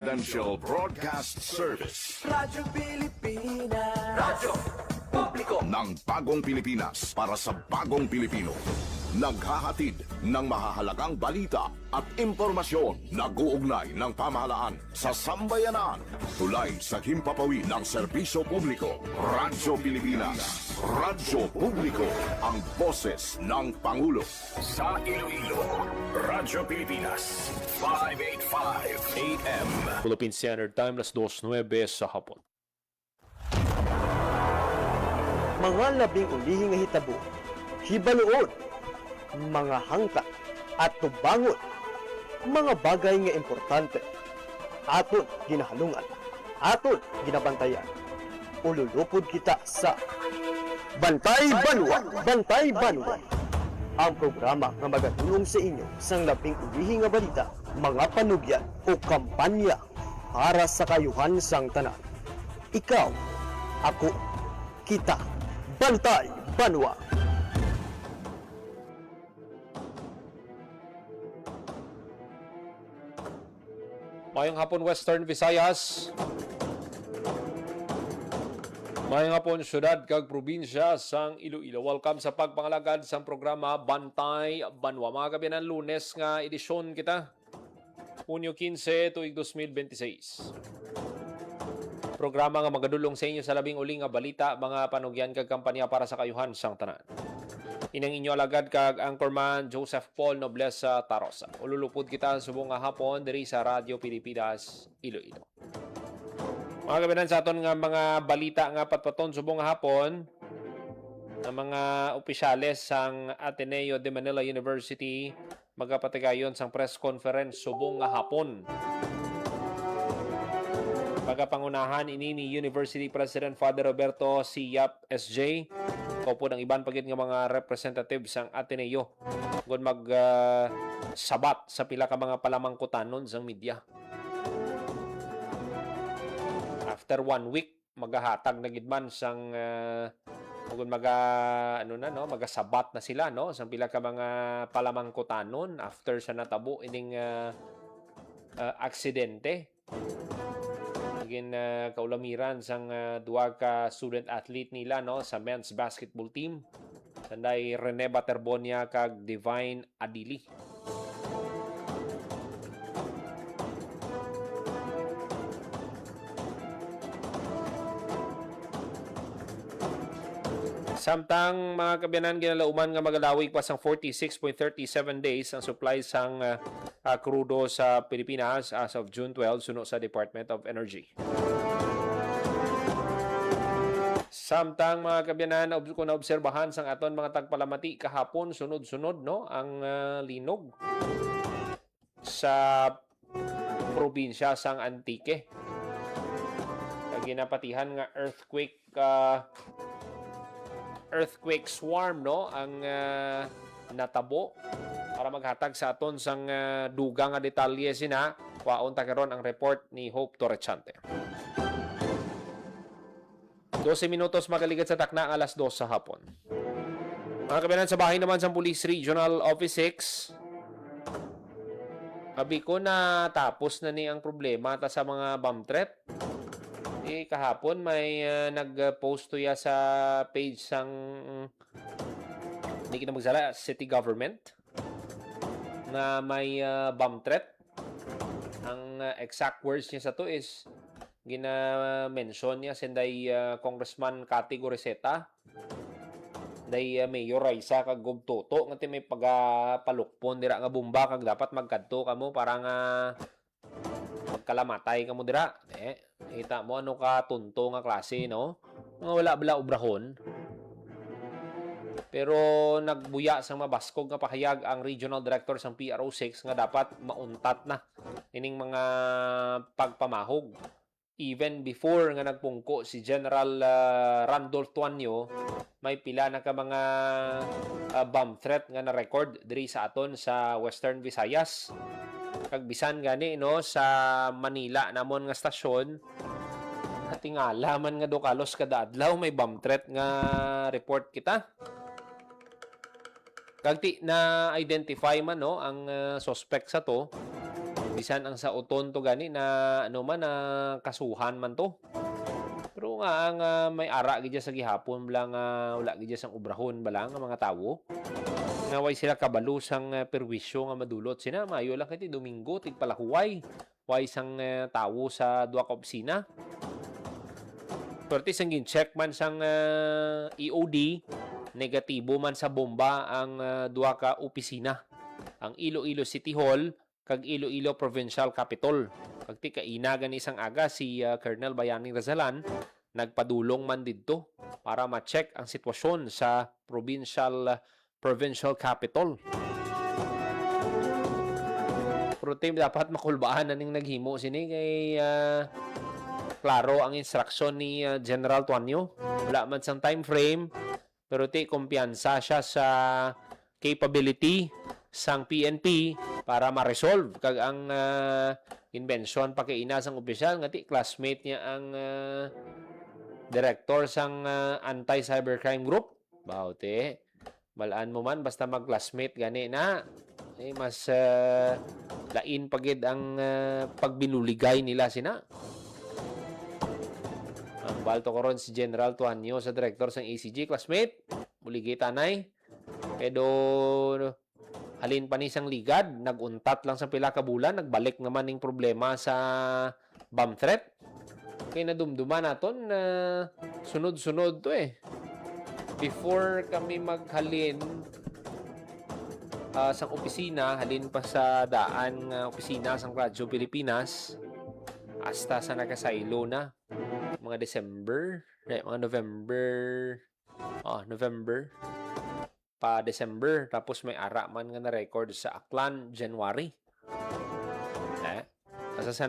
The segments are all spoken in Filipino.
Presidential Broadcast Service Radyo Pilipinas. Radyo Publiko ng Bagong Pilipinas para sa Bagong Pilipino. Naghahatid ng mahahalagang balita at impormasyon na guugnay ng pamahalaan sa sambayanan. Tulay sa himpapawid ng serbisyo publiko. Radyo Pilipinas. Radyo Publiko. Ang boses ng Pangulo. Sa Iloilo, Radyo Pilipinas. 585 AM. Philippine Standard Time, las 2:09 sa hapon. Mga labing ulihing nga hitabo, hibaluon, mga hangka at tubangon, mga bagay nga importante, aton ginahalungan, aton ginabantayan. Ululupod kita sa Bantay Banwa! Bantay Banwa! Ang programa nga magatulong sa inyo sang labing ulihing nga balita, mga panugyan o kampanya para sa kayuhan sang tanan. Ikaw, ako, kita, Bantay Banwa! Mayong hapon Western Visayas. Mayong hapon syudad kag probinsya sang Iloilo. Welcome sa pagpangalagad sa programa Bantay Banwa. Mga kabiyanan, Lunes nga edisyon kita. Hunyo 15, tuig 2026. Programa nga magadulong sa inyo sa labing uli nga balita, mga panugyan kag kampanya para sa kayuhan sang tanan. Inang inyo alagad kag anchorman Joseph Paul Noblesa Tarosa. Ululupod kita subong nga hapon diri sa Radyo Pilipinas Iloilo. Mga kabinan sa aton nga mga balita nga patpaton subong nga hapon, ang mga opisyales sang Ateneo de Manila University magapatigayon sang press conference subong nga hapon. Pagapangunahan ini ni University President Father Roberto C. Yap S.J. Kaupo ng iban pagit nga mga representatives sang Ateneo kung sabat sa pila ka mga palamangkutanon sang media. After 1 week, magahatag na gidman sang magasabat na sila no sang pila ka mga palamangkutanon after sa natabo ining aksidente. Naging kaulamiran sang duwa ka student athlete nila no sa men's basketball team. Sanday Rene Baterbonia kag Divine Adili. Samtang mga kabiyanan ginalauman nga magalawig pa sang 46.37 days ang supply sang krudo sa Pilipinas as of June 12 suno sa Department of Energy. Samtang mga kabiyanan kung naobserbahan sang aton mga tagpalamati kahapon sunod-sunod no ang linog sa probinsya sang Antique. Ginapatihan nga earthquake swarm no ang natabo para maghatag sa aton sang dugang nga detalye sina kwaon ta karon ang report ni Hope Torrechante. 12 minutos magaligat sa takna ang alas 2 sa hapon. Mga kabiyanan, sa bahay naman sa Police Regional Office 6, sabi ko na tapos na ni ang problema ta sa mga bomb threat. Kahapon may nag-post to ya sa page sang hindi kita magsala city government na may bomb threat. Ang exact words niya sa to is gina-mention niya senday Congressman Cathy Goreseta day Mayor Raisa kag Gubtoto nga may pagapalukpon dira nga bomba kag dapat magkadto kamo para nga magkalamatay kamo dira. Kita mo ano ka tunto nga klase no? Nga wala bala obrahon. Pero nagbuya sa mabaskog nga pahayag ang Regional Director sang PRO6 nga dapat mauntat na ining mga pagpamahog. Even before nga nagpungko si General Randolph Tuanyo, may pila na ka mga bomb threat nga na-record diri sa aton sa Western Visayas. Kag bisan gani no sa Manila namon nga stasyon tingala man nga do kalos kada adlaw may bomb threat nga report kita. Kag na identify man no ang suspect sa to Bisan ang sa uton to gani na ano man na kasuhan man to. Pero nga ang may ara gid sa gihapon lang wala gid sang ubrahon balang ang mga tawo. Nga way sila kabalo sang perwisyo nga madulot sina mayo lang kiti Domingo tigpalahuway. Way sang tawo sa duha ka opisina. Perti sang gin-check man sang EOD, negatibo man sa bomba ang duha ka opisina. Ang Iloilo City Hall kag Iloilo Provincial Capitol. Kag ti kainagan isang aga si Colonel Bayani Razalan nagpadulong man didto para ma-check ang sitwasyon sa provincial capital. Pero team dapat makulbaan na ning naghimo sini kay klaro ang instruksyon ni General Tuanyo. Wala man sang time frame pero ti kumpiyansa siya sa capability sang PNP para ma-resolve kag ang inbensyon pakiina sang opisyal nga ti classmate niya ang director sang anti-cybercrime group. Bawte, balaan mo man basta mag-classmate gani na mas lain pagid ang pagbinuligay nila sina. Ang balto karon si General Tuanyo sa director sang ACG classmate buligay tanay pero halin pa ni sang ligad naguntat lang sa pila ka bulan nagbalik naman ning problema sa bomb threat kay nadumduman naton na sunod-sunod to before kami maghalin sang opisina halin pa sa daan opisina sang Radyo Pilipinas hasta sa nakasaylo na mga December mga November pa December tapos may ara man nga na record sa Aklan January. Kasi sa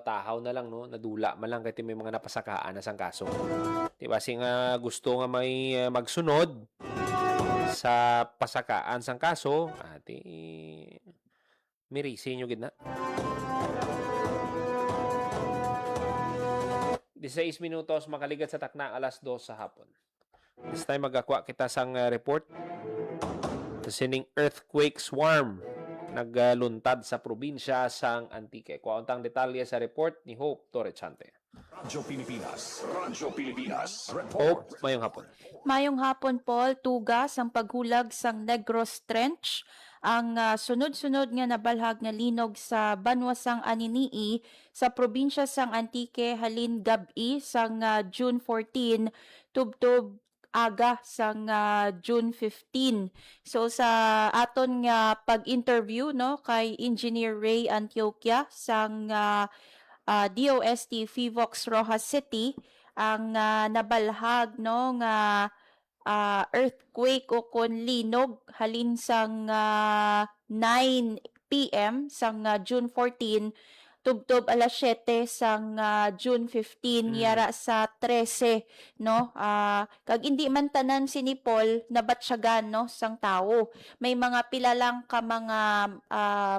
tahaw na lang no, nadula man lang kay may mga napasakaan na sang kaso. Di ba sing gusto nga may magsunod sa pasakaan sang kaso, ati mirisi nyo gid na. 16 minutos makaligat sa takna alas 2 sa hapon. This time magakwa kita sang report. Sining earthquake swarm nagluntad sa probinsya sang Antique. Kuwauntang detalye sa report ni Hope Torrechante. Radyo Pilipinas, Hope, mayong hapon. Mayong hapon, Paul. Tugas ang paghulag sang Negros Trench. Ang sunod-sunod nga nabalhag nga linog sa banwasang Aninii sa probinsya sang Antique halin gabi sang June 14 tubtob aga sang June 15. So sa aton nga pag-interview no kay Engineer Ray Antioquia sang DOST Fivox Rojas City ang nabalhag no nga earthquake o kon linog halin sang 9 PM sang June 14 tubtob alas 7 sang June 15 yara sa 13 no kag hindi man tanan sinipol nabatsyagan no sang tawo may mga pila lang ka mga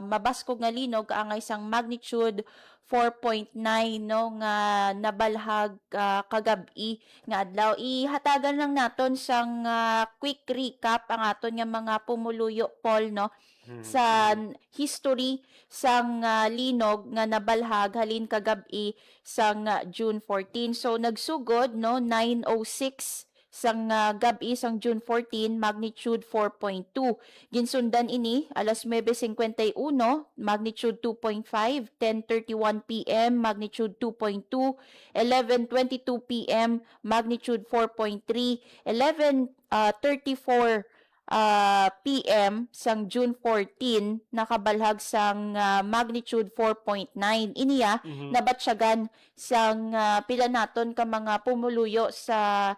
mabaskog nga linog ang isang magnitude 4.9 no nga nabalhag kagabi nga adlaw ihatagan lang naton sang quick recap ang aton nga mga pumuluyo Paul no sa history sang linog nga nabalhag halin kagabi sang June 14. So nagsugod no 9:06 sang gabi sang June 14 magnitude 4.2. Ginsundan ini alas 9:51 magnitude 2.5, 10:31 PM magnitude 2.2, 11:22 PM magnitude 4.3, 11:34 PM sang June 14 nakabalhag sang magnitude 4.9 iniya nabatsyagan sang pila naton ka mga pumuluyo sa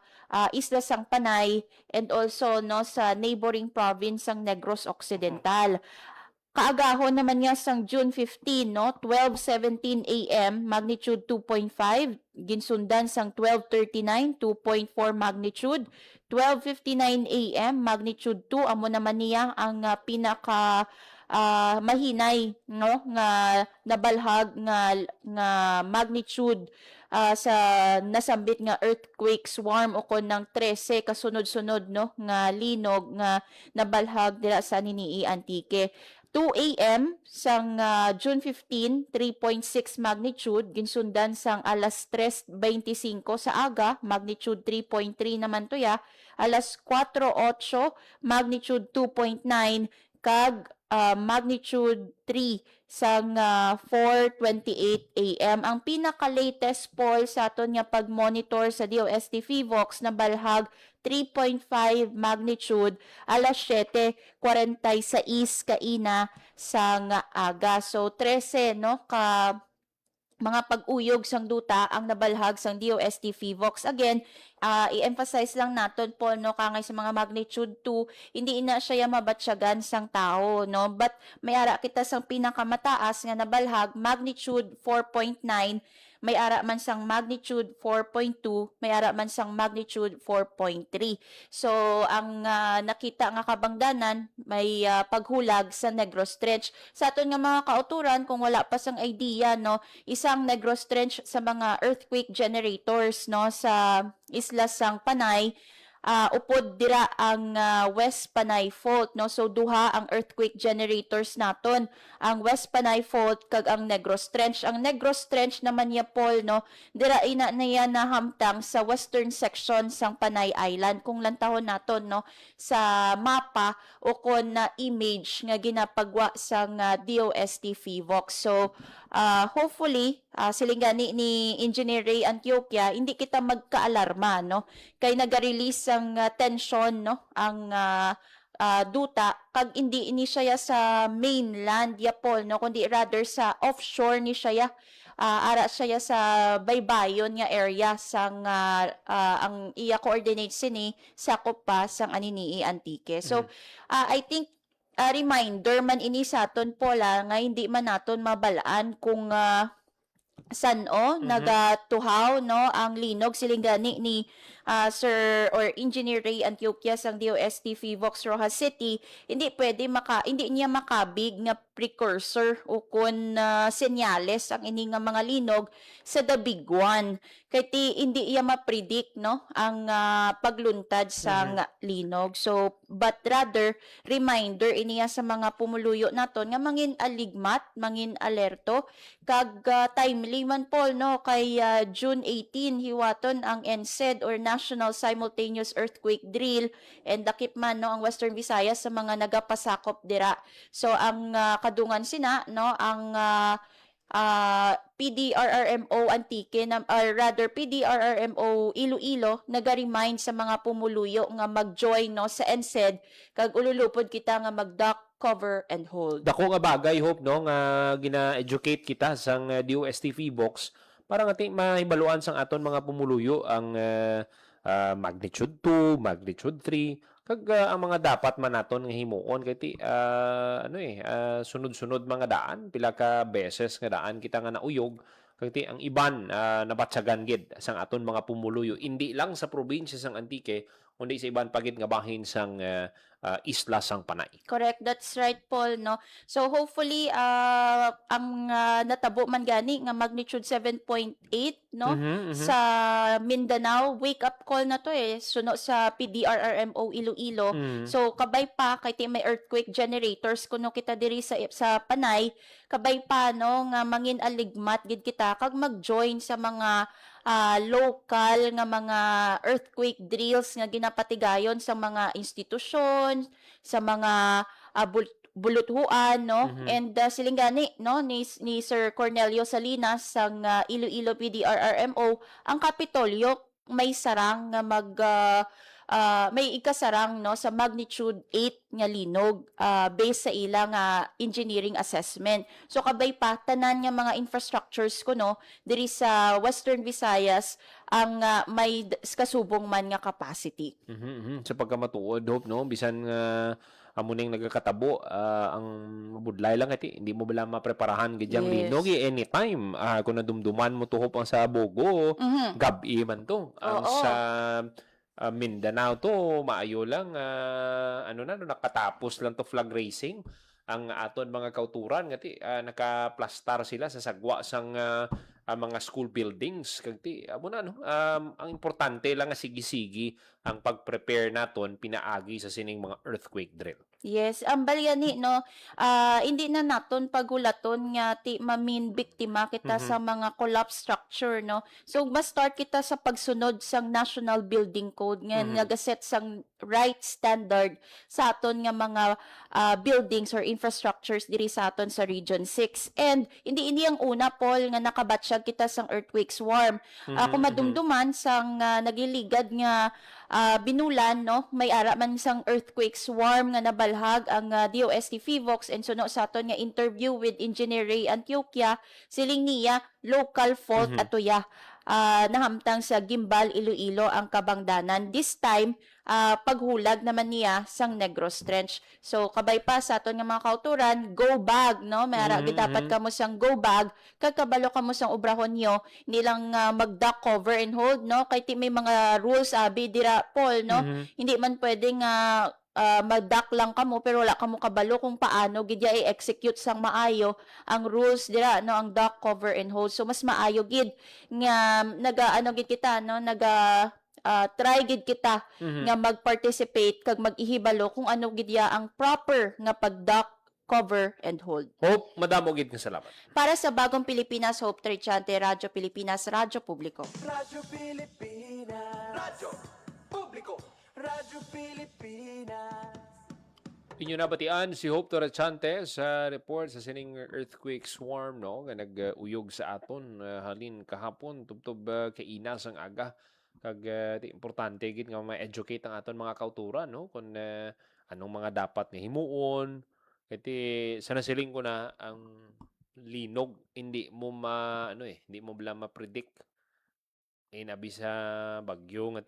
isla sang Panay and also no sa neighboring province sang Negros Occidental. Kaagahon naman niya sang June 15 no 12:17 AM magnitude 2.5 ginsundan sang 12:39 2.4 magnitude 12:59 AM magnitude 2 amo naman niya ang pinaka mahinay no nga nabalhag nga magnitude sa nasambit nga earthquake swarm o kon ng 13 kasunod-sunod no nga linog nga nabalhag dira sa Aninii Antique. 2 a.m. sang June 15, 3.6 magnitude, ginsundan sang alas 3:25 sa aga, magnitude 3.3 naman to ya, alas 4:08, magnitude 2.9, kag magnitude 3 sang 4:28 a.m. Ang pinaka-latest poll sa aton nga pag-monitor sa DOST PHIVOX na balhag 3.5 magnitude alas 7:46 kaina sang aga. So 13 no ka mga pag-uyog sang duta ang nabalhag sang DOST PHIVOX. Again, i-emphasize lang naton po no kangay sa mga magnitude 2, hindi ina siya mabatsyagan sang tao no, but may ara kita sang pinakamataas nga nabalhag magnitude 4.9, may ara man sang magnitude 4.2, may ara man sang magnitude 4.3. So ang nakita nga kabangdanan may paghulag sa Negros Trench. Sa aton nga mga kauturan, kung wala pa sang idea no, isang Negros Trench sa mga earthquake generators no sa isla sang Panay, upod dira ang West Panay Fault no. So duha ang earthquake generators naton, ang West Panay Fault kag ang Negros Trench. Ang Negros Trench naman ya Paul no, dira ina na yan nahamtang sa western section sang Panay Island. Kung lantahon naton no sa mapa o kon na image nga ginapagwa sang DOST PHIVOX. So hopefully silingani ni Engineer Ray Antioquia, hindi kita magkaalarma no, kay naga-release ang tension no ang duta kag hindi ini siya sa mainland ya Paul no, kundi rather sa offshore ni siya. Ara siya sa baybayon nga area sang ang iya coordinates sini sakop pa sang Anini Antique. So I think reminder man ini sa aton Paula nga hindi man naton mabalaan kung sano nagatuhaw no ang linog silinggani ni Sir or Engineer Ray Antioquia sang DOST PHIVOX Rojas City. Hindi niya makabig nga precursor o kun senyales ang ini nga mga linog sa the big one, kay hindi iya ma-predict no ang pagluntad sang linog. So but rather reminder iniya sa mga pumuluyo naton nga mangin aligmat, mangin alerto kag timely man Paul no, kay June 18 hiwaton ang NSED or National Simultaneous Earthquake Drill and dakip man no ang Western Visayas sa mga nagapasakop dira. So ang kadungan sina no ang PDRRMO Antique or rather PDRRMO Iloilo naga-remind sa mga pumuluyo nga mag-join no sa NSED kag ululupod kita nga mag-duck, cover and hold. Dako nga bagay hope no nga gina-educate kita sang DOST PHIVOX para nga mahibaluan sang aton mga pumuluyo ang magnitude 2, magnitude 3 kag ang mga dapat man naton nga himuon kay sunod-sunod mga daan pila ka beses nga daan kita nga nauyog kay ang iban nabatsagan gid sang aton mga pumuluyo hindi lang sa probinsya sang Antique kundi sa iban pagid nga bahin sang isla sang Panay. Correct, that's right Paul no. So hopefully ang natabo man gani nga magnitude 7.8 no sa Mindanao, wake up call na to suno sa PDRRMO Iloilo. So kabay pa kay may earthquake generators kuno kita diri sa Panay, kabay pa no nga mangin aligmat gid kita kag mag-join sa mga local nga mga earthquake drills nga ginapatigayon sa mga institusyon, sa mga buluthuan no and silinggani no ni Sir Cornelio Salinas sang Iloilo PDRRMO, ang Kapitolyo may sarang nga may ikasarang no sa magnitude 8 nga linog based sa ilang engineering assessment. So kabay pa tanan nga mga infrastructures ko no diri sa Western Visayas ang may kasubong man nga capacity. Sa pagkamatuod hope no bisan nga amuning nagakatabo ang mabudlay lang iti hindi mo bala mapreparahan gidyang linog anytime kung nadumduman mo tuhop ang sa Bogo gabi man to ang sa Mindanao to maayo lang nakatapos lang to flag racing ang aton mga kauturan ngati nakaplastar sila sa sagwa sang ang mga school buildings kagti amo na no ang importante lang nga sige-sige ang pag-prepare naton pinaagi sa sining mga earthquake drill. Yes, ang balyani no, hindi na naton pagulaton nga ti mamin biktima kita sa mga collapse structure no. So mas start kita sa pagsunod sang National Building Code nga nagaset sang right standard sa aton nga mga buildings or infrastructures diri sa aton sa Region 6. And hindi ang una Paul nga nakabatsyag kita sang earthquake swarm. Kung madumduman sang nagiligad nga binulan no, may ara man sang earthquake swarm nga nabalhag ang DOST Fivox and suno sa aton nga interview with Engineer Ray Antioquia siling niya local fault atoya nahamtang sa Gimbal Iloilo ang kabangdanan. This time paghulag naman niya sang Negros Trench. So kabay pa sa aton nga mga kauturan, go bag no, may ara gid dapat kamo sang go bag kagkabalo kamo sang obrahon nyo nilang mag-duck cover and hold no, kay ti may mga rules abi dira Paul no, hindi man pwedeng mag-duck lang kamo pero wala kamo kabalo kung paano gid i-execute sang maayo ang rules dira no, ang duck cover and hold. So mas maayo gid nga naga-ano gid kita no, try gid kita nga mag-participate kag mag-ihibalo kung ano gid ang proper nga pag-duck cover and hold. Hope madamo gid nga salamat. Para sa Bagong Pilipinas, Hope Trichante, Radyo Pilipinas, Radyo Publiko. Radyo Pilipinas. Radyo Publiko. Radyo Pilipinas. Inyo nabatian si Hope Torachante sa report sa sining earthquake swarm no nga nag-uyog sa aton halin kahapon tubtob kay inas ang aga kag importante gid nga ma-educate ang aton mga kauturan no kung anong mga dapat nga himuon kay sana siling ko na ang linog hindi mo hindi mo bala ma-predict inabi sa bagyo nga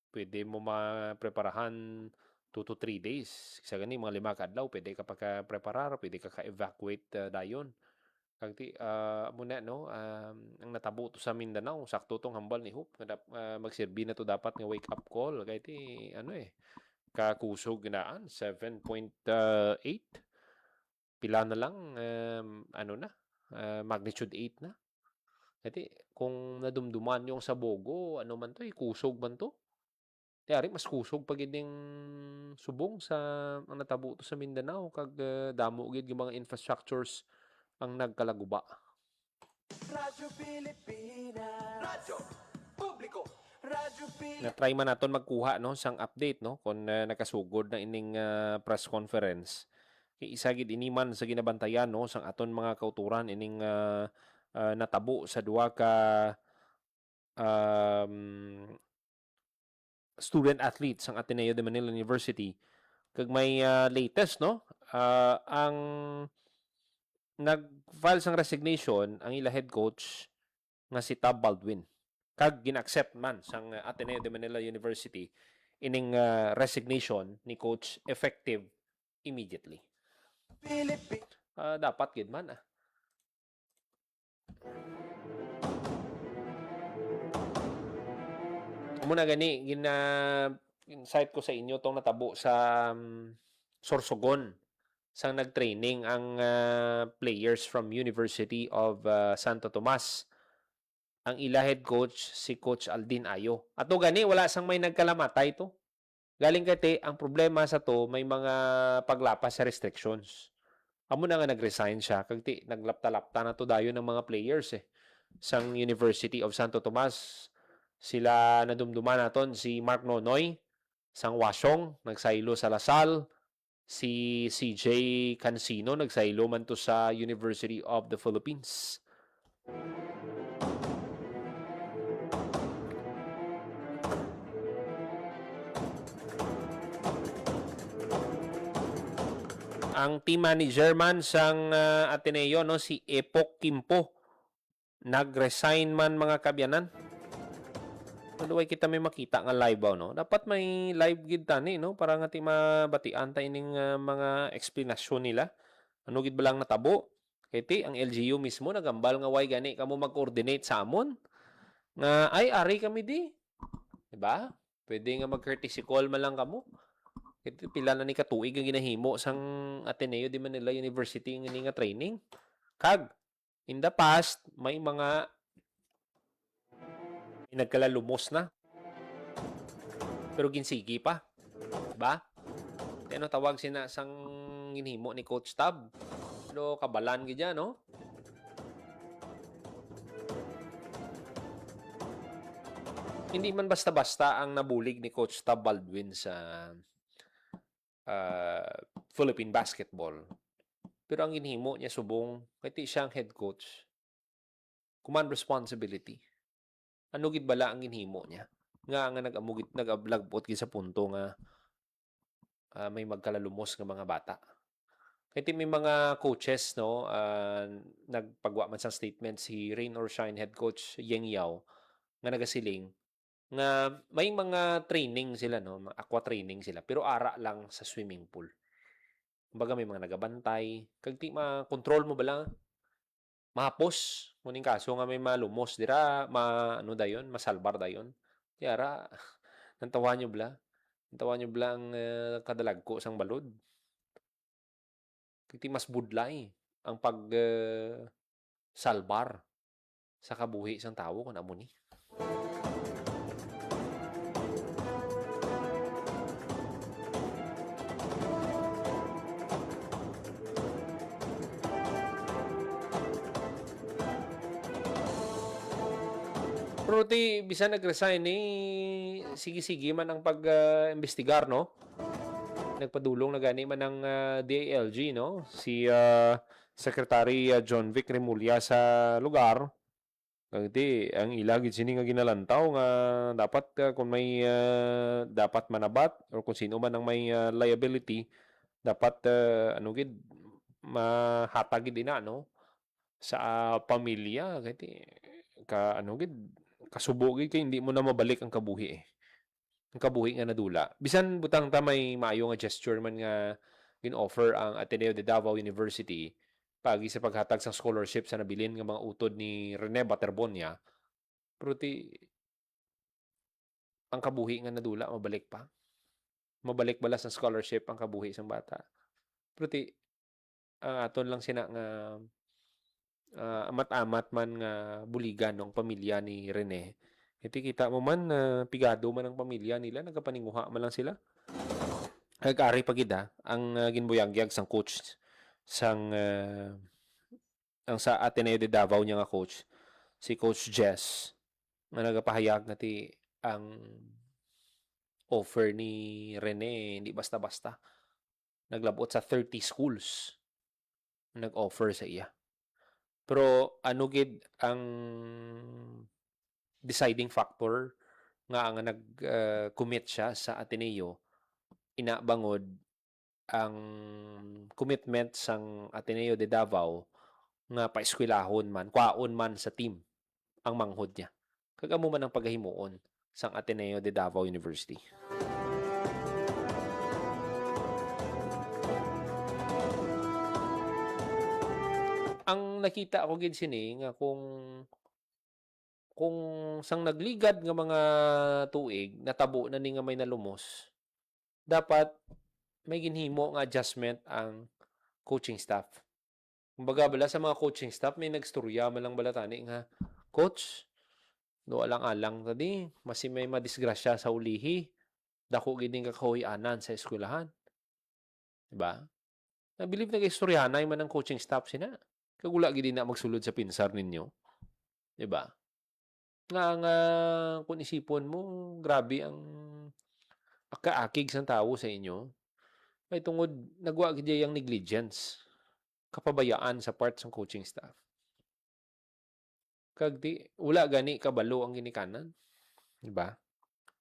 pwede mo ma-preparahan 2 to 3 days. Sa gani, mga 5 kadlaw, pwede ka pagka-preparar, pwede ka ka-evacuate dayon. Kagti, muna, no, ang natabo to sa Mindanao, sakto tong hambal ni Hope, magserbi na to dapat nga wake-up call. Kaya kakusog ginaan, 7.8. Pila na lang, magnitude 8 na. Kaya kung nadumduman yung sa Bogo, ano man to, kusog man to. Tiyari, mas kusog pag yung subong sa ang natabo to sa Mindanao kag damo gid yung mga infrastructures ang nagkalaguba. Radyo Pilipinas. Radyo Publiko. Radyo Pilipinas. Na-try man naton magkuha no sang update no kung nakasugod na ining press conference. Kay isa gid iniman sa ginabantayan no sang aton mga kauturan ining natabo sa duha ka student athletes ang Ateneo de Manila University kag may latest no ang nag-file sang resignation ang ila head coach nga si Tab Baldwin kag gina-accept man sang Ateneo de Manila University ining resignation ni coach effective immediately. Dapat gid man muna gani insight ko sa inyo tong natabo sa Sorsogon sang nagtraining ang players from University of Santo Tomas. Ang ila head coach si Coach Aldin Ayo. Ato gani wala sang may nagkalamatay to. Galing kay ang problema sa to may mga paglapas sa restrictions. Amo na nga nag-resign siya kag naglapta-lapta na to dayon ng mga players sang University of Santo Tomas. Sila nadumduman naton si Mark Nonoy sang Wasyong nagsaylo sa Lasal, si CJ Cansino nagsaylo man to sa University of the Philippines. Ang team manager man sang Ateneo no si Epok Kimpo nag-resign man mga kabyanan. Maluway kita may makita nga live no. Dapat may live gid tani no para nga ti mabatian ta ining mga explanation nila. Ano gid balang natabo? Kay ang LGU mismo nagambal nga way gani kamo mag-coordinate sa amon. Nga ay ari kami di. Diba? Pwede nga mag-courtesy call man lang kamo. Kay pila na ni katuig ang ginahimo sang Ateneo de Manila University nga training. Kag in the past may mga May nagkalalumos na. Pero ginsigi pa. Diba? Ano tawag sina sang ginhimo ni Coach Tab? Pero kabalan gidya, no? Hindi man basta-basta ang nabulig ni Coach Tab Baldwin sa Philippine basketball. Pero ang ginhimo niya subong, kaya siyang head coach. Command responsibility. Ano gid bala ang ginhimo niya? Nga nag-ablagpot gid sa punto nga may magkalalumos nga mga bata. Kaya may mga coaches, no, nagpagwa man sa statement si Rain or Shine head coach Yeng Yao nga nagasiling nga may mga training sila, no, mga aqua training sila, pero ara lang sa swimming pool. Kumbaga may mga nagabantay, kag ti ma-control mo bala, mahapos, muning kaso nga may malumos dira, ano dayon, masalbar dayon. Yara, nantawa nyo bla ang kadalag ko sang balod. Kiti mas budlay ang pag salbar sa kabuhi sang tawo kun amo ni. Pero ti bisan nag-resign sige-sige man ang pag-imbestigar, no? Nagpadulong na gani man ng DILG, no? Si Secretary John Vic Remulla sa lugar. Kagti ang ilagid sini nga ginalantaw nga dapat kung may dapat manabat or kung sino man ang may liability dapat ano gid mahatag gid ina, no? Sa pamilya kagti ano gid kasubo gid kay hindi mo na mabalik ang kabuhi ang kabuhi nga nadula. Bisan butang ta may maayo nga gesture man nga gin-offer ang Ateneo de Davao University pagi sa paghatag sa scholarship sa nabilin nga mga utod ni Rene Baterbonia. Pero ti ang kabuhi nga nadula mabalik pa. Mabalik bala sa scholarship ang kabuhi sang bata. Pero ti aton lang sina nga amat-amat man nga buligan ng pamilya ni Rene. Iti kita mo man pigado man ang pamilya nila, nagapaninguha man lang sila. Nagkari pagida ang ginbuyagyag sang coach sang ang sa Ateneo de Davao niya nga coach, si Coach Jess, nga nagapahayag na ti ang offer ni Rene hindi basta-basta. Naglabot sa 30 schools nag-offer sa iya. Pero ano gid ang deciding factor nga ang nag-commit siya sa Ateneo, inabangod ang commitment sang Ateneo de Davao nga paeskwelahon man, kwaon man sa team ang manghod niya. Kagamo man ang paghimuon sang Ateneo de Davao University. Ang nakita ko gid sini nga kung sang nagligad nga mga tuig natabo na ni nga may nalumos, dapat may ginhimo nga adjustment ang coaching staff. Kumbaga bala sa mga coaching staff may nagstorya man lang bala tani nga, coach, do alang-alang tadi, masi may madisgrasya sa ulihi, dako gid ning kakahuy-anan sa eskwelahan. Diba? I believe nag-istoryanay man ang coaching staff sina. Kagula gid na magsulod sa pinsar ninyo. 'Di ba? Nga kung isipon mo, grabe ang akaakig sang tawo sa inyo. May tungod nagwa gid yang negligence, kapabayaan sa part ng coaching staff. Kag di wala gani kabalo ang ginikanan. 'Di ba?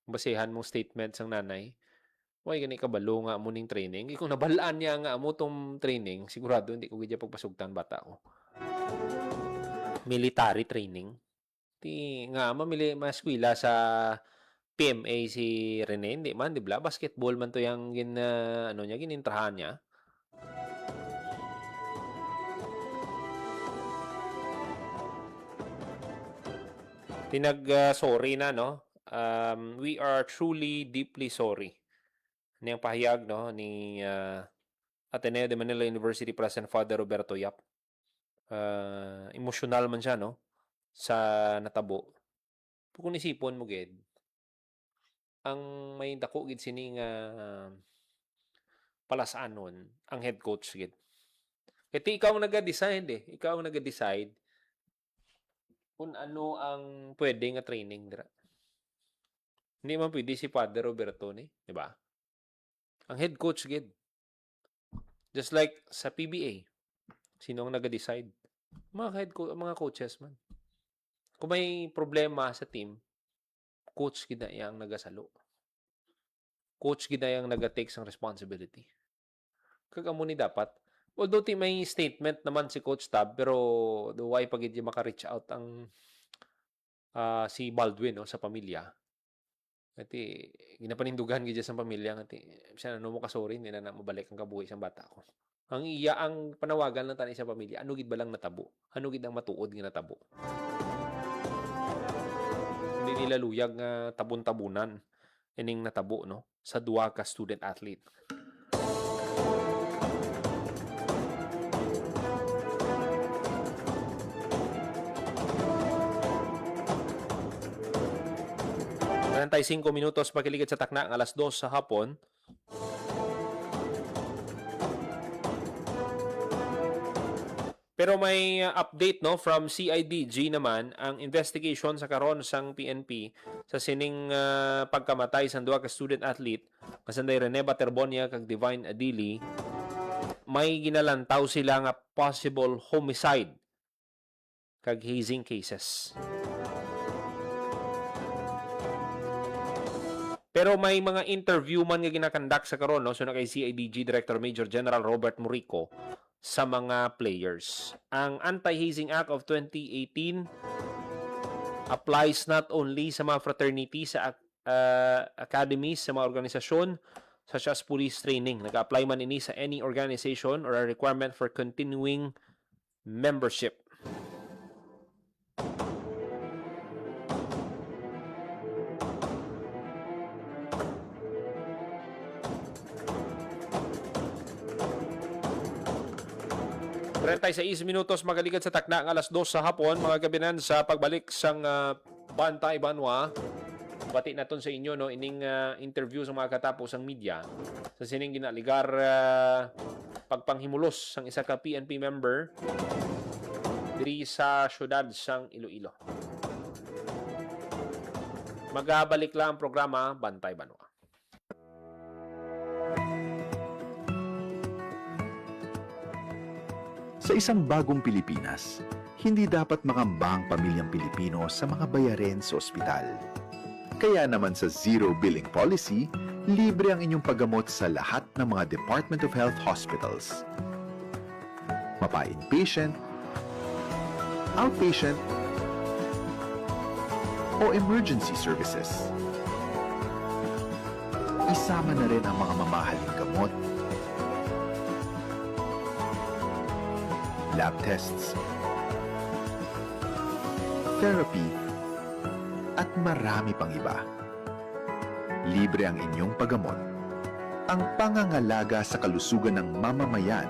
Basehan mong statement sang nanay, way gani kabalo nga mo ning training. Kung nabalaan niya nga mo tong training, sigurado hindi ko gid pagpasugtan bata ko. Military training. Ti nga mamili maskwela sa PMA si Rene, hindi man, di ba? Basketball man to yung ginintrahan niya. Sorry na, no? We are truly, deeply sorry. Ano yung pahayag, no? Ni Ateneo de Manila University President Father Roberto Yap. Emosyonal man siya, no? Sa natabo. Kung isipon mo gid, ang may dako gid sini nga palasanon ang head coach gid. Kaya ikaw ang nag-decide eh. Ikaw ang nag-decide kung ano ang pwede nga training dira. Hindi man pwede si Padre Roberto ni, di ba? Ang head coach gid. Just like sa PBA, sino ang nag-decide? Mga coaches man. Kung may problema sa team, coach gid na yang nagasalo. Coach gid na yang naga-take sang responsibility. Kagamo ni dapat. Although may statement naman si Coach Tab, pero why pag hindi maka-reach out ang si Baldwin no, sa pamilya. Ati ginapanindugan gid sa pamilya ati siya no mo kasori hindi na mabalik ang kabuhi sang bata ko. Ang panawagan lang tani sa pamilya, ano gid ba lang natabo? Ano gid ang matuod nga natabo? Hindi nila luyag nga tabon-tabunan ining natabo no sa duwa ka student athlete. Nantay 5 minutos pakiligid sa takna ang alas 2 sa hapon. Pero may update no from CIDG naman ang investigation sa karon sang PNP sa sining pagkamatay sa duha ka student athlete kasanday Rene Baterbonia kag Divine Adili. May ginalantaw sila nga possible homicide kag hazing cases. Pero may mga interview man nga ginakandak sa karon no so na kay CIDG Director Major General Robert Murico sa mga players. Ang Anti-Hazing Act of 2018 applies not only sa mga fraternity sa academies sa mga organisasyon such as police training. Nag-apply man ini sa any organization or a requirement for continuing membership. Sa 6 minutos magaligad sa takna ang alas 2 sa hapon mga gabinan sa pagbalik sang Bantay Banwa. Bati naton sa inyo no ining interview sa mga katapos ang media sa sining ginaligar pagpanghimulos sang isa ka PNP member diri sa syudad sang Iloilo. Magabalik lang ang programa Bantay Banwa. Sa isang bagong Pilipinas, hindi dapat makamba ang pamilyang Pilipino sa mga bayarin sa ospital. Kaya naman sa Zero Billing Policy, libre ang inyong paggamot sa lahat ng mga Department of Health hospitals. Mapa-inpatient, outpatient, o emergency services. Isama na rin ang mga mamahaling gamot, lab tests, therapy, at marami pang iba. Libre ang inyong paggamot. Ang pangangalaga sa kalusugan ng mamamayan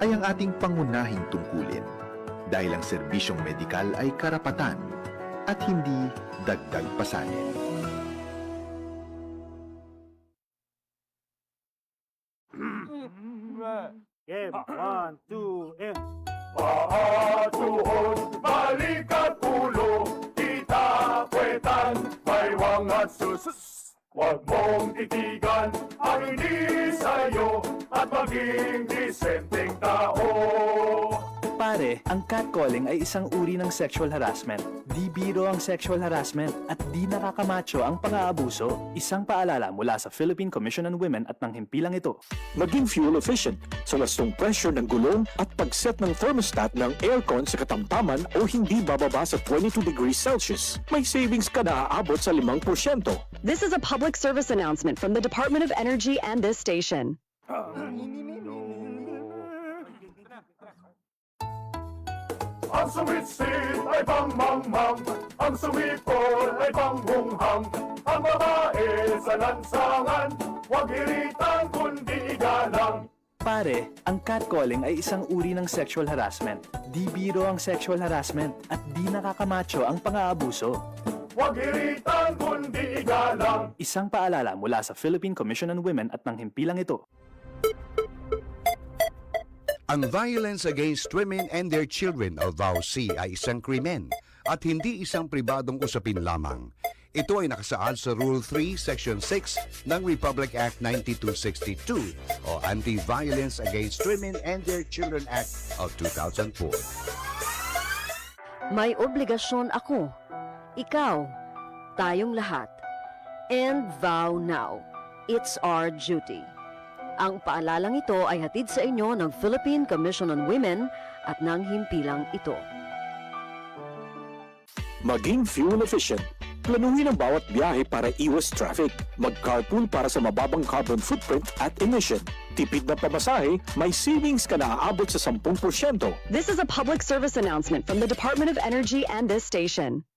ay ang ating pangunahing tungkulin dahil ang serbisyong medikal ay karapatan at hindi dagdag pasanin. Game, 1, 2, and... Paatuhod, balikat ulo, kita kwetan, may wangat sus. Huwag mong titigan ang hindi sa'yo at maging disenteng tao. Pare, ang catcalling ay isang uri ng sexual harassment. Di biro ang sexual harassment at di nakakamacho ang pang-aabuso. Isang paalala mula sa Philippine Commission on Women at ng himpilang ito. Maging fuel efficient sa wastong pressure ng gulong at pag-set ng thermostat ng aircon sa katamtaman o hindi bababa sa 22 degrees Celsius. May savings ka na aabot sa 5%. This is a public service announcement from the Department of Energy and this station. Ang sumitsit ay pangmangmang, ang sumipol ay panghunghang, ang babae sa lansangan, huwag iritan kundi igalang. Pare, ang catcalling ay isang uri ng sexual harassment. Di biro ang sexual harassment at di nakakamacho ang pang-aabuso. Huwag iritan kundi igalang. Isang paalala mula sa Philippine Commission on Women at ng himpilang ito. Ang violence against women and their children o VAUC ay isang krimen at hindi isang pribadong usapin lamang. Ito ay nakasaad sa Rule 3, Section 6 ng Republic Act 9262 o Anti-Violence Against Women and Their Children Act of 2004. May obligasyon ako, ikaw, tayong lahat. And vow now. It's our duty. Ang paalalang ito ay hatid sa inyo ng Philippine Commission on Women at ng himpilang ito. Maging fuel efficient. Planuhin ang bawat biyahe para iwas traffic. Mag-carpool para sa mababang carbon footprint at emission. Tipid na pamasahe, may savings ka na aabot sa 10%. This is a public service announcement from the Department of Energy and this station.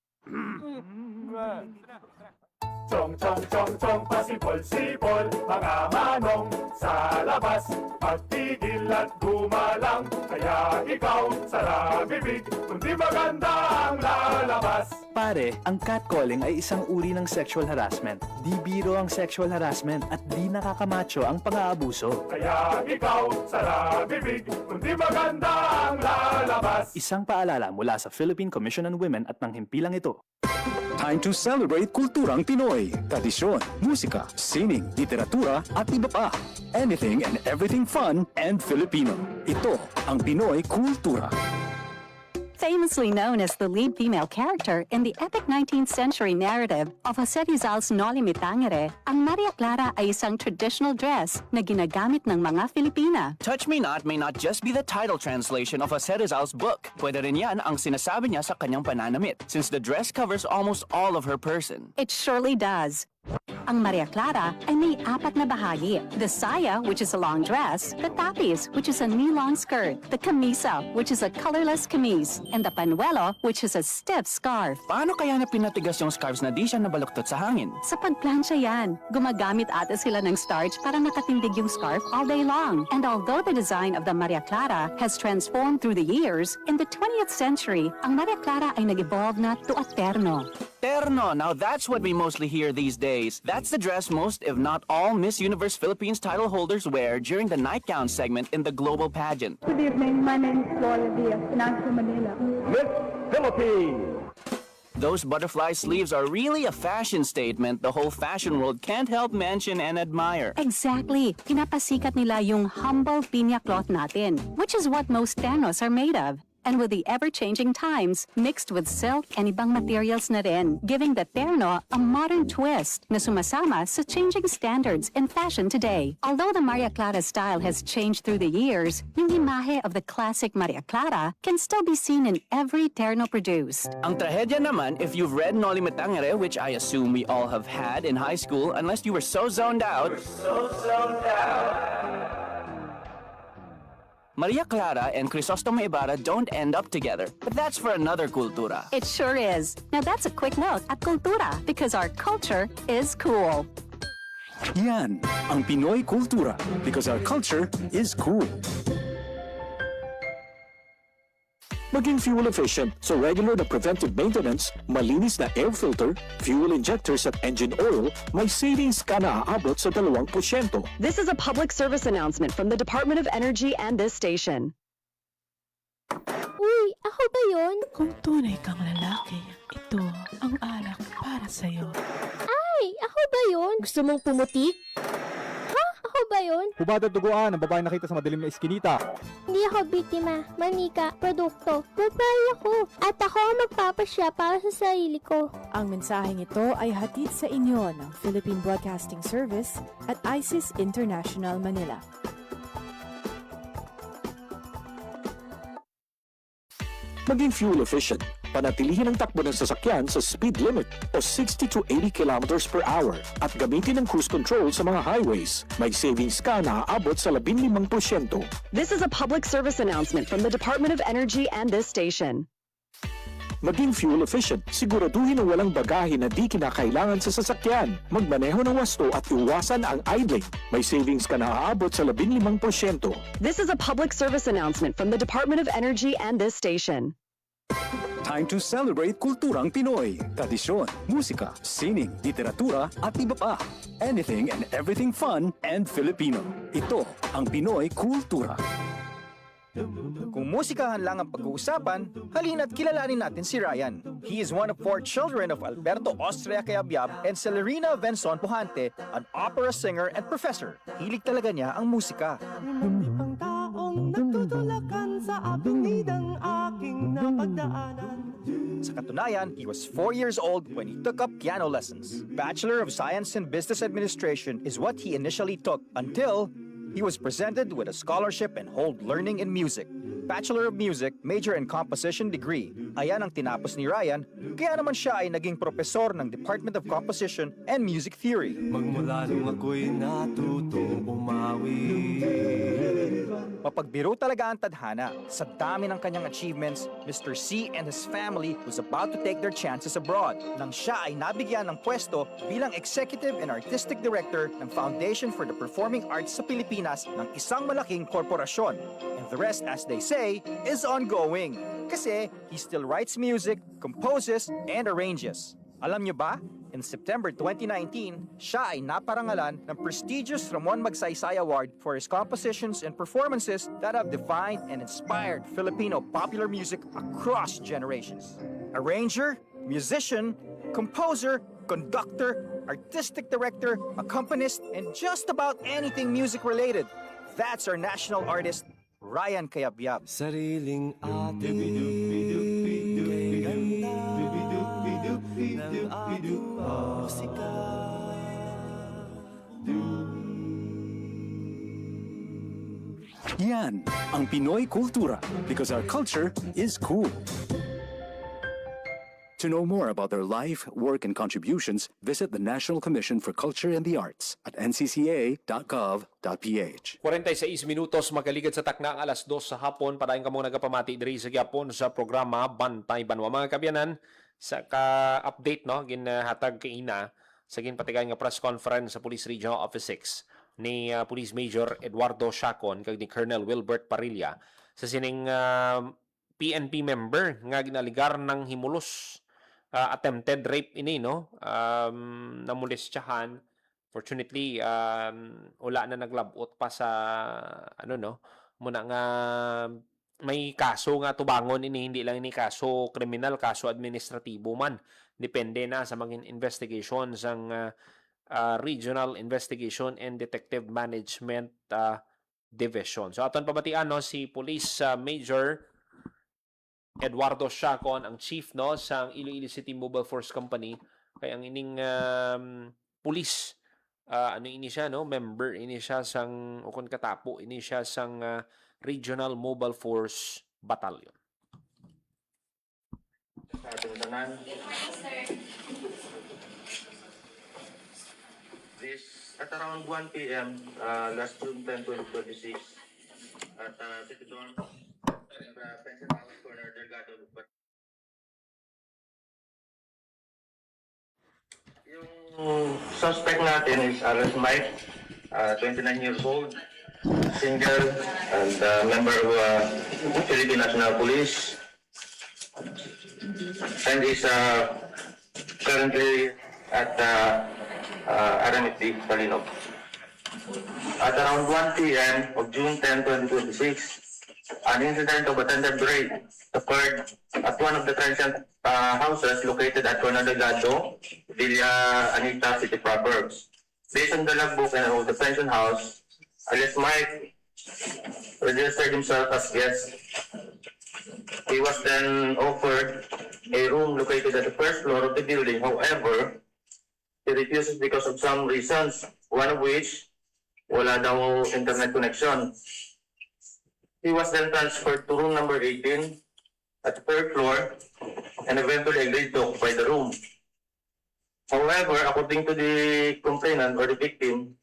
Chong, chong, chong, chong, pasipol-sipol, mga manong sa labas. Pagtigil at gumalang, kaya ikaw sara bibig, kundi maganda ang lalabas. Pare, ang catcalling ay isang uri ng sexual harassment. Di biro ang sexual harassment at di nakakamacho ang pang-aabuso. Kaya ikaw sara bibig, kundi maganda ang lalabas. Isang paalala mula sa Philippine Commission on Women at ng himpilang ito. Time to celebrate kulturang Pinoy. Tradisyon, musika, sining, literatura at iba pa. Anything and everything fun and Filipino. Ito ang Pinoy Kultura. Famously known as the lead female character in the epic 19th century narrative of Jose Rizal's Noli Me Tangere, ang Maria Clara ay isang traditional dress na ginagamit ng mga Filipina. Touch Me Not may not just be the title translation of Jose Rizal's book. Pwede rin yan ang sinasabi niya sa kanyang pananamit, since the dress covers almost all of her person. It surely does. Ang Maria Clara ay may 4 na bahagi. The saya, which is a long dress, the tapis, which is a knee-long skirt, the camisa, which is a colorless camise, and the panuelo, which is a stiff scarf. Paano kaya na pinatigas yung scarves na di siya nabaluktot sa hangin? Sa pagplansya yan, gumagamit ata sila ng starch para nakatindig yung scarf all day long. And although the design of the Maria Clara has transformed through the years, in the 20th century, ang Maria Clara ay nag-evolve na to a terno. Terno, now that's what we mostly hear these days. That's the dress most, if not all, Miss Universe Philippines title holders wear during the nightgown segment in the global pageant. Good evening, my name is Gloria Diaz, Financial Manila. Miss Philippines! Those butterfly sleeves are really a fashion statement the whole fashion world can't help mention and admire. Exactly. Pinapasikat nila yung humble pinya cloth natin, which is what most ternos are made of. And with the ever-changing times, mixed with silk and ibang materials na rin, giving the terno a modern twist na sumasama sa changing standards in fashion today. Although the Maria Clara style has changed through the years, yung imahe of the classic Maria Clara can still be seen in every terno produced. Ang trahedya naman, if you've read Noli Me Tangere, which I assume we all have had in high school, unless you were so zoned out. Maria Clara and Crisostomo Ibarra don't end up together, but that's for another kultura. It sure is. Now that's a quick look at kultura, because our culture is cool. Yan ang Pinoy Kultura because our culture is cool. Maging fuel efficient sa regular na preventive maintenance, malinis na air filter, fuel injectors at engine oil, may savings ka na aabot sa 2%. This is a public service announcement from the Department of Energy and this station. Uy, ako ba yun? Kung tunay kang lalaki, ito ang alak para sa'yo. Ay, ako ba yun? Gusto mong pumutik? Ha? Ako ba yun? Hubad at duguan ang babae nakita sa madilim na iskinita. Hindi ako biktima, manika, produkto. Babae ako. At ako ang magpapasya para sa sarili ko. Ang mensaheng ito ay hatid sa inyo ng Philippine Broadcasting Service at ISIS International Manila. Maging fuel efficient. Panatilihin ang takbo ng sasakyan sa speed limit o 60 to 80 kilometers per hour at gamitin ang cruise control sa mga highways. May savings ka na aabot sa 15%. This is a public service announcement from the Department of Energy and this station. Maging fuel efficient, siguraduhin na walang bagahe na di kinakailangan sa sasakyan. Magmaneho ng wasto at iwasan ang idling. May savings ka na aabot sa 15%. This is a public service announcement from the Department of Energy and this station. Time to celebrate kulturang Pinoy, tradisyon, musika, sining, literatura at iba pa. Anything and everything fun and Filipino. Ito ang Pinoy Kultura. Kung musikahan lang ang pag-uusapan, halina't kilalanin natin si Ryan. He is one of 4 children of Alberto Austria Cayabyab and Celerina Venson Pujante, an opera singer and professor. Hilig talaga niya ang musika. Ang taong nagtutulakan sa atunidang aking napagdaanan. Sa katunayan, he was 4 years old when he took up piano lessons. Bachelor of Science in Business Administration is what he initially took until he was presented with a scholarship and hold learning in music. Bachelor of Music, major in composition degree. Ayan ang tinapos ni Ryan, kaya naman siya ay naging propesor ng Department of Composition and Music Theory. Magmula nung ako'y natutong umawi. Mapagbiro talaga ang tadhana. Sa dami ng kanyang achievements, Mr. C and his family was about to take their chances abroad nang siya ay nabigyan ng pwesto bilang Executive and Artistic Director ng Foundation for the Performing Arts sa Pilipinas ng isang malaking korporasyon. And the rest, as they say, is ongoing. Kasi he still writes music, composes, and arranges. Alam niyo ba? In September 2019, siya ay naparangalan ng prestigious Ramon Magsaysay Award for his compositions and performances that have defined and inspired Filipino popular music across generations. Arranger, musician, composer, conductor, artistic director, accompanist, and just about anything music-related. That's our national artist, Ryan Cayabyab. Sariling ating kay ganda ng ating musika. Yan ang Pinoy Kultura because our culture is cool. To know more about their life, work, and contributions, visit the National Commission for Culture and the Arts at ncca.gov.ph. 46 minutos magaligad sa takna ang alas 2 sa hapon. Padayon ka mong nagapamati diri sa gyapon sa programa Bantay Banwa. Mga kabyanan, sa ka-update no, ginhatag kaina sa ginpatigayon nga press conference sa Police Regional Office 6 ni Police Major Eduardo Chacon kag ni Colonel Wilbert Parilla sa sining PNP member nga ginaligar ng himulos. Attempted rape ini no, namulestyahan. Fortunately wala na naglabot pa sa ano no, muna nga may kaso nga tubangon ini, hindi lang ini kaso kriminal, kaso administratibo man, depende na sa mga investigation sang Regional Investigation and Detective Management Division. So aton pabatian no si Police Major Eduardo Chacon, ang chief no sang Iloilo City Mobile Force Company, kay ang ining police ano ini siya no, member ini siya sang ukon katapo ini siya sang Regional Mobile Force Battalion. This at around 1 p.m. Last June 10, 2026 at City Zone Pension House Corner Delgado. Yung suspect natin is Aras Mike, 29 years old, single, and member of Philippine National Police, and is currently at Araniti, Talinog. At around 1 p.m. of June 10, 2026, an incident of attempted rape occurred at one of the transient houses located at Corner Delgado, Villa Anita City Proverbs. Based on the logbook of the pension house, alias Mike registered himself as guest. He was then offered a room located at the first floor of the building. However, he refuses because of some reasons, one of which wala daw internet connection. He was then transferred to room number 18 at the third floor and eventually agreed to occupy the room. However, according to the complainant or the victim,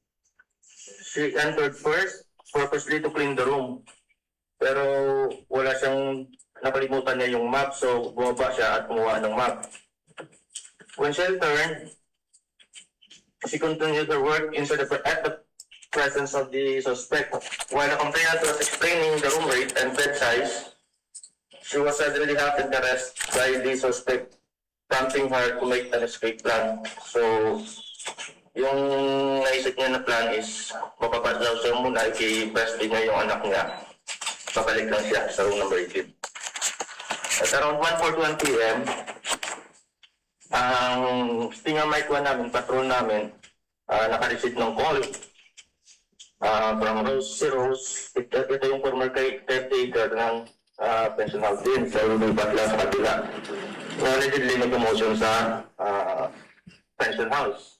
she entered first purposely to clean the room. Pero wala siyang nakalimutan niya yung map, so bumaba siya at kumuha ng map. When she returned, she continued her work inside at the presence of the suspect. While the complainant was explaining the room rate and bed size, she was suddenly half embarrassed by the suspect, prompting her to make an escape plan. So, yung naisip niya na plan is, mapapaslaw siya muna, i-breastfeed niya yung anak niya. Babalik lang siya sa room number 18. At around 1:41 p.m., ang Stinger Mike 1 namin, patrol namin, naka-receive ng call from Rose. Si Rose, ito yung former caretaker ng pension house din. So, lumipat lang sa kabila. Allegedly may commotion sa pension house.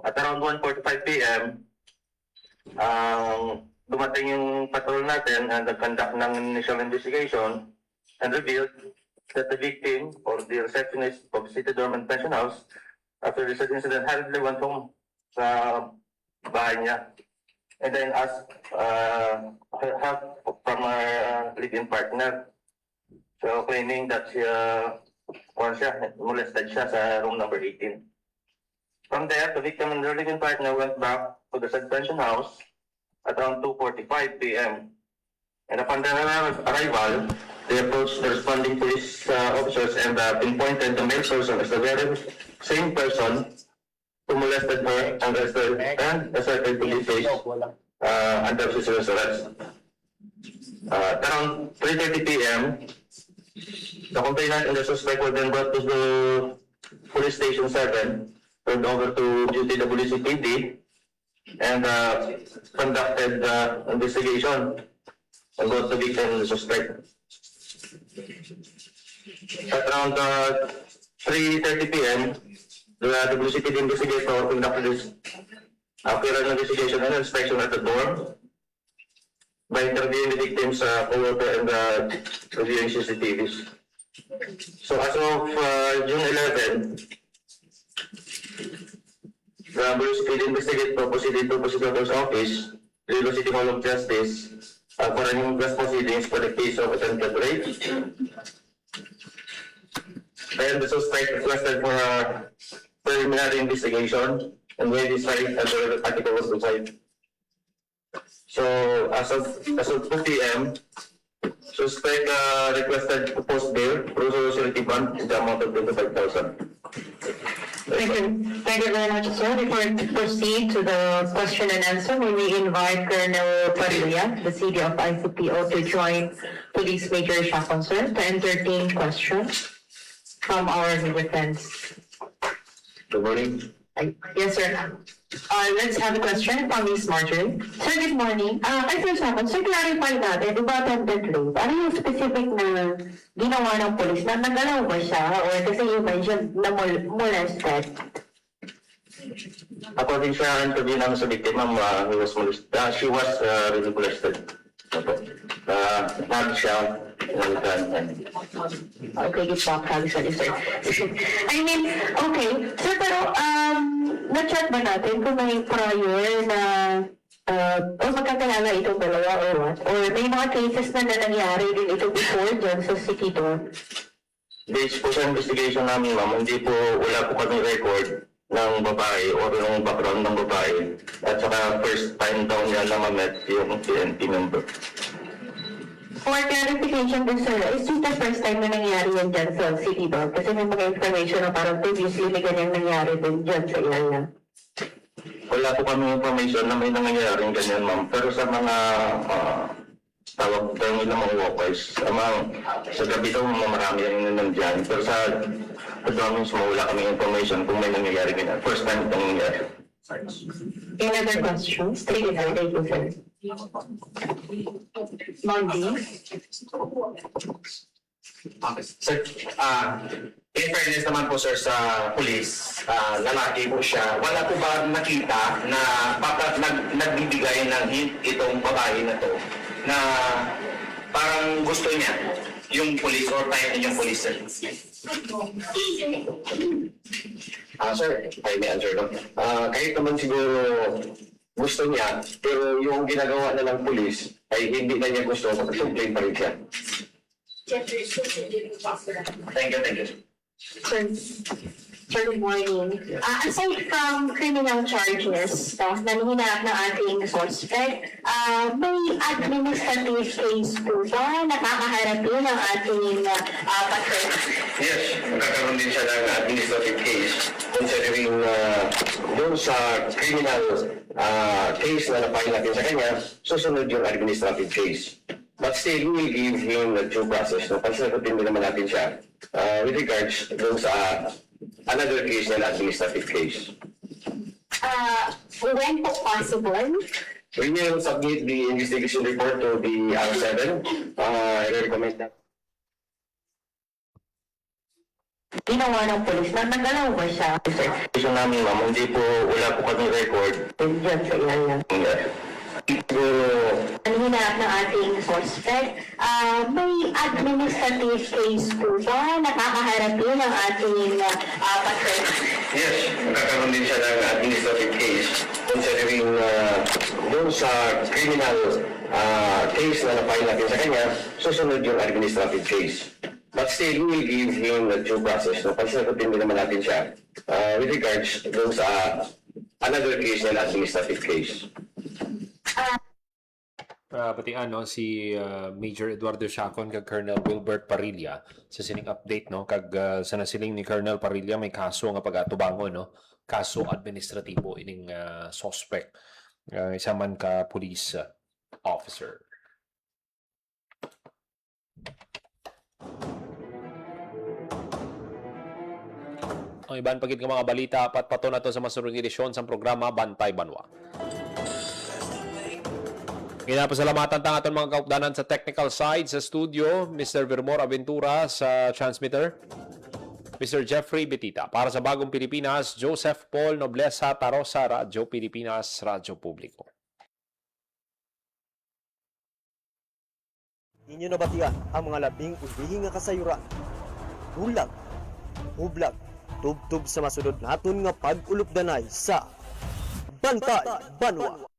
At around 1:45 p.m., dumating yung patrol natin and nag-conduct ng initial investigation and revealed that the victim or the receptionist of City Dormant Pension House, after this incident, hurriedly went home sa bahay niya and then asked help from her live-in partner. So, claiming that molested siya sa room number 18. From there, the victim and her live-in partner went back to the said pension house at around 2:45 p.m. And upon their arrival, they approached the responding police officers and pinpointed the male person as the very same person who molested her and asserted police case under citizen's arrest. At around 3:30 p.m., the complainant and the suspect were then brought to the police station 7, turned over to GTWC PD, and conducted investigation on both the victim and the suspect. At around 3:30 p.m., the WCPD investigator conducted this apparent investigation and inspection at the door by interviewing the victim's co-worker and reviewing CCTVs. So as of June 11, the WCPD investigator proceeded to prosecutor's office, Iloilo City Hall of Justice, for an inquest proceedings for the case of attempted rape. Then the suspect requested for a preliminary investigation and may be cited under Article 125. So as of 2 p.m., suspect requested to post bail, pro-security bond in the amount of 25,000. Thank you very much, sir. Before we proceed to the question and answer, may we invite Colonel Padilla, the CD of ICPO, to join Police Major Shacon, sir, to entertain questions from our neighbor friends. Good morning. Yes, sir. Let's have a question from Ms. Marjorie. Sir, good morning. Kay Sir Shacon, sir, clarify natin, di ba attempted rape? Ano yung specific na ginawa ng police? Na nagalaw ba siya? Or kasi you mentioned na molested? According sa interview namin sa victim, she was really molested. Not siya. Okay, good talk, sorry, sir. I mean, okay. Sir, pero na-check ba natin kung may prior na o magkakalala itong dalawa or what? Or may mga cases na nangyari din ito before dyan sa City Dorm? Based po sa investigation namin, ma'am, wala po kami record ng babae o ng background ng babae. At saka first time daw niya na ma-met yung PNP member. For clarification din, sir, is this the first time na nangyari yan dyan sa City Dorm? Kasi may mga information na parang previously may ganyang nangyari din dyan sa Ilala. Wala po kami information na may nangyayaring ganyan, ma'am. Pero sa mga tawag tayo nila mga walkers, sa gabi daw marami yung nandyan. Pero sa dormings mo, wala kami information kung may nangyayari ganyan. First time itong nangyayari. Any other questions? Thank you, sir. Monday. Sir, in fairness naman po sir sa police, lalaki po siya. Wala po ba nakita na bakit nagbibigay ng hint itong babae na to na parang gusto niya yung police or type niya yung police sir? Sir, I may answer no? Kahit naman siguro gusto niya, pero yung ginagawa na ng police ay hindi na niya gusto, mag-complain pa rin siya. Thank you. Sir. Good morning. Aside from criminal charges na hinaharap ng ating suspect, may administrative case po ba nakakaharap din ang ating patron? Yes, magkakaroon din siya ng administrative case considering doon sa criminal case na napahil natin sa kanya, susunod yung administrative case. But still, we will give him the due process. No? Pasagutin din naman natin siya with regards doon sa another case na administrative case. When po possible? We will submit the investigation report to the R7. I recommend that. Ginawa ng polis na nagalaw ba siya, sir? Gusto namin, ma'am, hindi po, wala po kami record. Diyan sa ilan. Siguro, Ang hinaharap ng ating suspect, may administrative case po ba nakakaharap din ang ating patron? yes, magkakaroon din siya ng administrative case considering doon sa criminal case na napahil natin sa kanya, susunod yung administrative case. But still, we will give him the due process. No? Pasagutin din naman natin siya with regards doon sa another case na administrative case. Patian no si Major Eduardo Chacon kag Colonel Wilbert Parilla sa sining update no kag sa nasiling ni Colonel Parilla may kaso nga pag-atubangon no kaso administratibo ining suspect isa man ka police officer. Ang iban pagit nga mga balita apat pato na to sa masurong edisyon sa programa Bantay Banwa. Ginapasalamatan tang aton mga kaupdanan sa technical side sa studio, Mr. Vermor Aventura sa transmitter, Mr. Jeffrey Betita. Para sa Bagong Pilipinas, Joseph Paul Noblesa Tarosa, Radyo Pilipinas, Radyo Publiko. Inyo nabatian ang mga labing ulihing nga kasayuran. Bulag, hublag, tubtub sa masunod naton nga pag-ulupdanay sa Bantay Banwa.